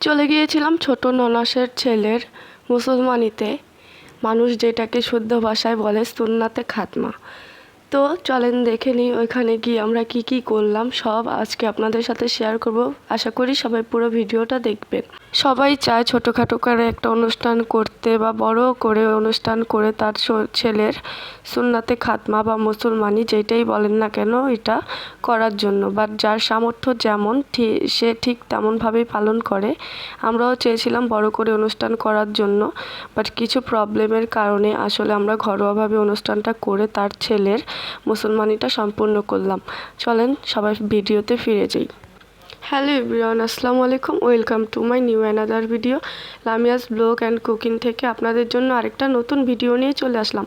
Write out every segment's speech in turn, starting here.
চলে গিয়েছিলাম ছোট ননাসের ছেলের মুসলমানিতে, মানুষ যেটাকে শুদ্ধ ভাষায় বলে সুন্নাতে খাতমা। তো চলেন দেখে নিই ওইখানে গিয়ে আমরা কি কি করলাম, সব আজকে আপনাদের সাথে শেয়ার করব। আশা করি সবাই পুরো ভিডিওটা দেখবেন। সবাই চায় ছোটোখাটো করে একটা অনুষ্ঠান করতে বা বড় করে অনুষ্ঠান করে তার ছেলের সুন্নাতে খাতমা বা মুসলমানি যেটাই বলেন না কেন এটা করার জন্য, বাট যার সামর্থ্য যেমন সে ঠিক তেমনভাবেই পালন করে। আমরাও চেয়েছিলাম বড় করে অনুষ্ঠান করার জন্য, বাট কিছু প্রবলেমের কারণে আসলে আমরা ঘরোয়াভাবে অনুষ্ঠানটা করে তার ছেলের মুসলমানিটা সম্পূর্ণ করলাম। চলেন সবাই ভিডিওতে ফিরে যাই। হ্যালো এভরিওয়ান, আসসালামু আলাইকুম, welcome to my new another video. Lamia's blog and cooking থেকে আপনাদের জন্য আরেকটা নতুন ভিডিও নিয়ে চলে আসলাম।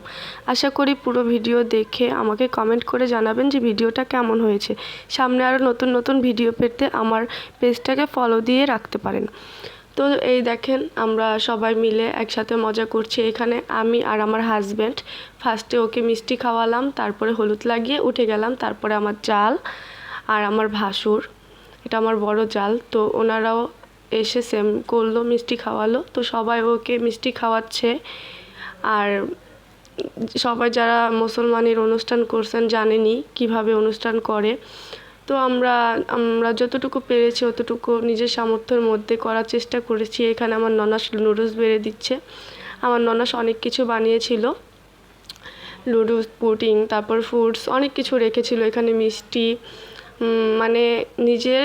আশা করি পুরো ভিডিও দেখে আমাকে কমেন্ট করে জানাবেন যে ভিডিওটা কেমন হয়েছে। সামনে আরও নতুন নতুন ভিডিও পেতে আমার পেজটাকে ফলো দিয়ে রাখতে পারেন। তো এই দেখেন আমরা সবাই মিলে একসাথে মজা করছি। এখানে আমি আর আমার হাজব্যান্ড ফার্স্টে ওকে মিষ্টি খাওয়ালাম, তারপরে হলুদ লাগিয়ে উঠে গেলাম। তারপরে আমার জাল আর আমার ভাসুর, এটা আমার বড় জাল, তো ওনারাও এসে সেম করলো, মিষ্টি খাওয়ালো। তো সবাই ওকে মিষ্টি খাওয়াচ্ছে। আর সবাই যারা মুসলমানের অনুষ্ঠান করছেন জানেনই কিভাবে অনুষ্ঠান করে। তো আমরা যতটুকু পেরেছি অতটুকু নিজের সামর্থ্যের মধ্যে করার চেষ্টা করেছি। এখানে আমার ননাস নুডলস বেড়ে দিচ্ছে। আমার ননাস অনেক কিছু বানিয়েছিল, নুডলস, পুডিং, তারপর ফ্রুটস, অনেক কিছু রেখেছিল এখানে, মিষ্টি, মানে নিজের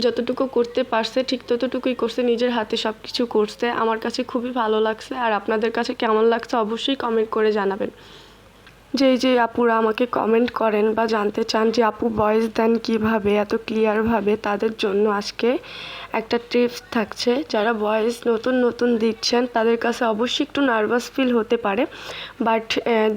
যতটুকু করতে পারছে ঠিক ততটুকুই করছে, নিজের হাতে সব কিছু করছে। আমার কাছে খুবই ভালো লাগছে। আর আপনাদের কাছে কেমন লাগছে অবশ্যই কমেন্ট করে জানাবেন। যে আপুরা আমাকে কমেন্ট করেন বা জানতে চান যে আপু ভয়েস দেন কীভাবে এত ক্লিয়ারভাবে, তাদের জন্য আজকে একটা টিপস থাকছে। যারা ভয়েস নতুন দিচ্ছেন তাদের কাছে অবশ্যই একটু নার্ভাস ফিল হতে পারে, বাট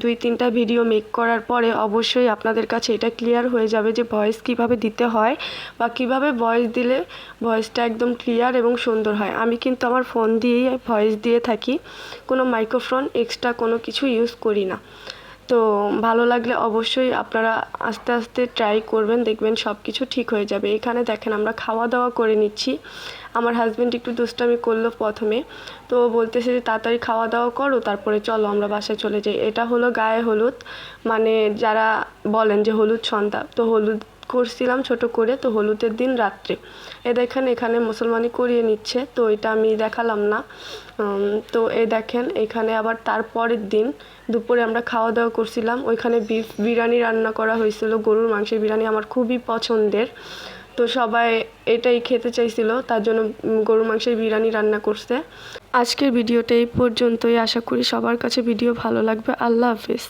2-3টা ভিডিও মেক করার পরে অবশ্যই আপনাদের কাছে এটা ক্লিয়ার হয়ে যাবে যে ভয়েস কিভাবে দিতে হয় বা কিভাবে ভয়েস দিলে ভয়েসটা একদম ক্লিয়ার এবং সুন্দর হয়। আমি কিন্তু আমার ফোন দিয়েই ভয়েস দিয়ে থাকি, কোনো মাইক্রোফোন এক্সট্রা কোনো কিছু ইউজ করি না। তো ভালো লাগলে অবশ্যই আপনারা আস্তে আস্তে ট্রাই করবেন, দেখবেন সব কিছু ঠিক হয়ে যাবে। এখানে দেখেন আমরা খাওয়া দাওয়া করে নিচ্ছি। আমার হাজব্যান্ড একটু দুষ্টামি করলো প্রথমে, তো বলতেছে যে তাড়াতাড়ি খাওয়া দাওয়া করো, তারপরে চলো আমরা বাসায় চলে যাই। এটা হলো গায়ে হলুদ, মানে যারা বলেন যে হলুদ সন্ধ্যা, তো হলুদ করছিলাম ছোট করে। তো হলুদের দিন রাত্রে দেখেন এখানে মুসলমানি করিয়ে নিচ্ছে, তো এটা আমি দেখালাম না। তো দেখেন এখানে আবার তারপরের দিন দুপুরে আমরা খাওয়া দাওয়া করছিলাম। ওইখানে বিফ বিরিয়ানি রান্না করা হয়েছিল, গরুর মাংসের বিরিয়ানি, আমার খুবই পছন্দের। তো সবাই এটাই খেতে চাইছিল, তার জন্য গরুর মাংসের বিরিয়ানি রান্না করছে। আজকের ভিডিওটা এই পর্যন্তই। আশা করি সবার কাছে ভিডিও ভালো লাগবে। আল্লাহ হাফিজ।